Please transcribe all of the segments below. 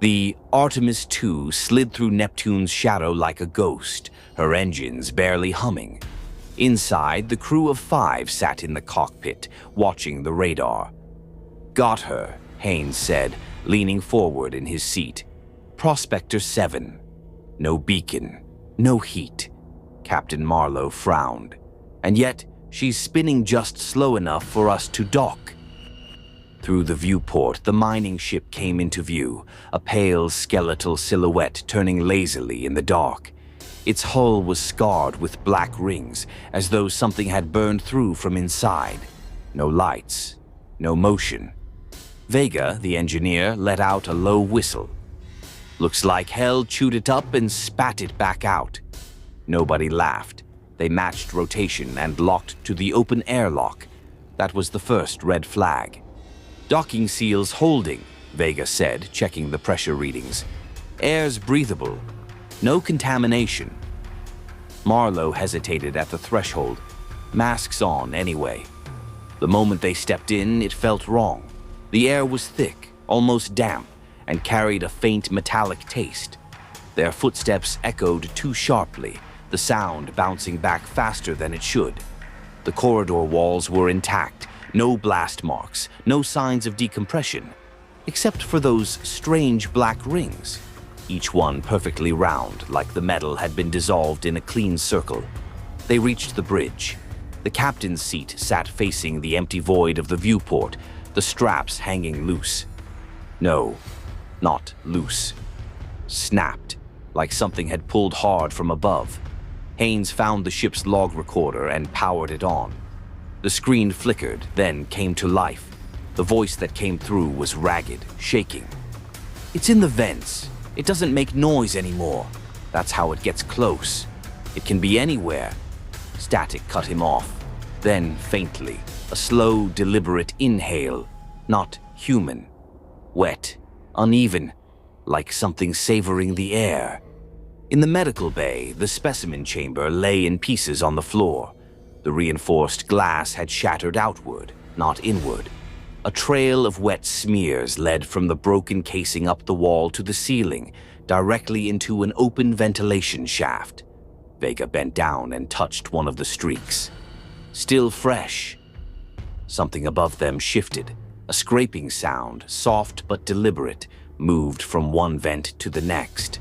The Artemis II slid through Neptune's shadow like a ghost, her engines barely humming. Inside, the crew of 5 sat in the cockpit, watching the radar. "Got her," Haynes said, leaning forward in his seat. "Prospector 7. No beacon, no heat." Captain Marlow frowned. "And yet, she's spinning just slow enough for us to dock." Through the viewport, the mining ship came into view, a pale skeletal silhouette turning lazily in the dark. Its hull was scarred with black rings, as though something had burned through from inside. No lights, no motion. Vega, the engineer, let out a low whistle. "Looks like hell chewed it up and spat it back out." Nobody laughed. They matched rotation and locked to the open airlock. That was the first red flag. "Docking seals holding," Vega said, checking the pressure readings. "Air's breathable. No contamination." Marlow hesitated at the threshold. Masks on anyway. The moment they stepped in, it felt wrong. The air was thick, almost damp, and carried a faint metallic taste. Their footsteps echoed too sharply, the sound bouncing back faster than it should. The corridor walls were intact, no blast marks, no signs of decompression, except for those strange black rings, each one perfectly round, like the metal had been dissolved in a clean circle. They reached the bridge. The captain's seat sat facing the empty void of the viewport, the straps hanging loose. No, not loose. Snapped, like something had pulled hard from above. Haynes found the ship's log recorder and powered it on. The screen flickered, then came to life. The voice that came through was ragged, shaking. "It's in the vents. It doesn't make noise anymore. That's how it gets close. It can be anywhere." Static cut him off. Then, faintly, a slow, deliberate inhale. Not human. Wet, uneven, like something savoring the air. In the medical bay, the specimen chamber lay in pieces on the floor. The reinforced glass had shattered outward, not inward. A trail of wet smears led from the broken casing up the wall to the ceiling, directly into an open ventilation shaft. Vega bent down and touched one of the streaks. Still fresh. Something above them shifted. A scraping sound, soft but deliberate, moved from one vent to the next.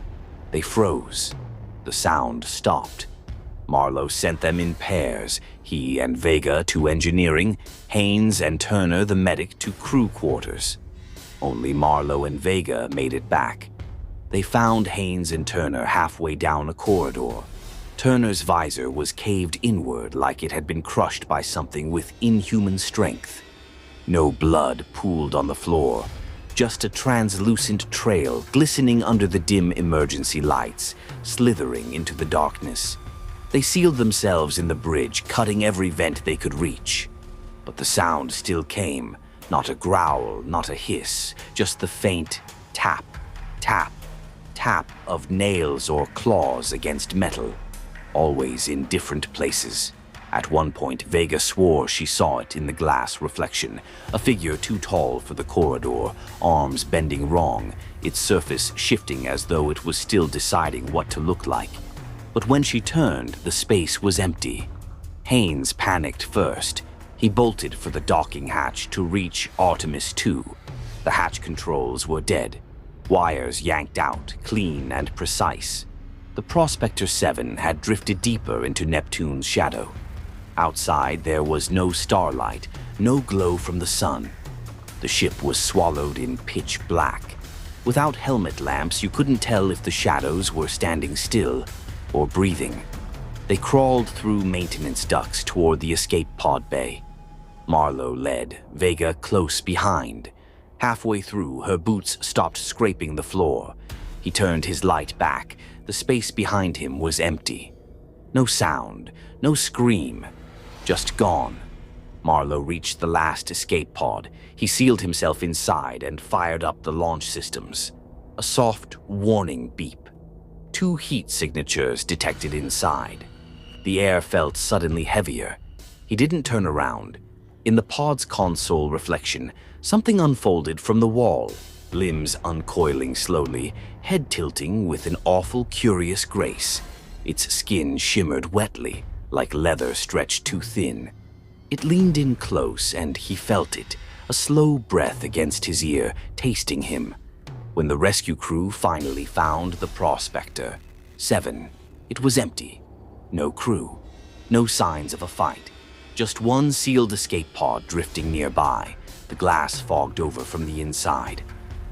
They froze. The sound stopped. Marlow sent them in pairs, he and Vega to engineering, Haynes and Turner the medic to crew quarters. Only Marlow and Vega made it back. They found Haynes and Turner halfway down a corridor. Turner's visor was caved inward like it had been crushed by something with inhuman strength. No blood pooled on the floor, just a translucent trail glistening under the dim emergency lights, slithering into the darkness. They sealed themselves in the bridge, cutting every vent they could reach. But the sound still came, not a growl, not a hiss, just the faint tap, tap, tap of nails or claws against metal, always in different places. At one point, Vega swore she saw it in the glass reflection, a figure too tall for the corridor, arms bending wrong, its surface shifting as though it was still deciding what to look like. But when she turned, the space was empty. Haynes panicked first. He bolted for the docking hatch to reach Artemis II. The hatch controls were dead, wires yanked out, clean and precise. The Prospector 7 had drifted deeper into Neptune's shadow. Outside, there was no starlight, no glow from the sun. The ship was swallowed in pitch black. Without helmet lamps, you couldn't tell if the shadows were standing still or breathing. They crawled through maintenance ducts toward the escape pod bay. Marlow led, Vega close behind. Halfway through, her boots stopped scraping the floor. He turned his light back. The space behind him was empty. No sound, no scream, just gone. Marlow reached the last escape pod. He sealed himself inside and fired up the launch systems. A soft warning beep. 2 heat signatures detected inside. The air felt suddenly heavier. He didn't turn around. In the pod's console reflection, something unfolded from the wall. limbs uncoiling slowly, head tilting with an awful, curious grace. Its skin shimmered wetly, like leather stretched too thin. It leaned in close, and he felt it, a slow breath against his ear, tasting him. When the rescue crew finally found the Prospector, 7, it was empty. No crew, no signs of a fight. Just one sealed escape pod drifting nearby, the glass fogged over from the inside,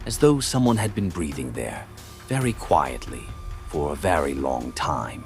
as though someone had been breathing there, very quietly, for a very long time.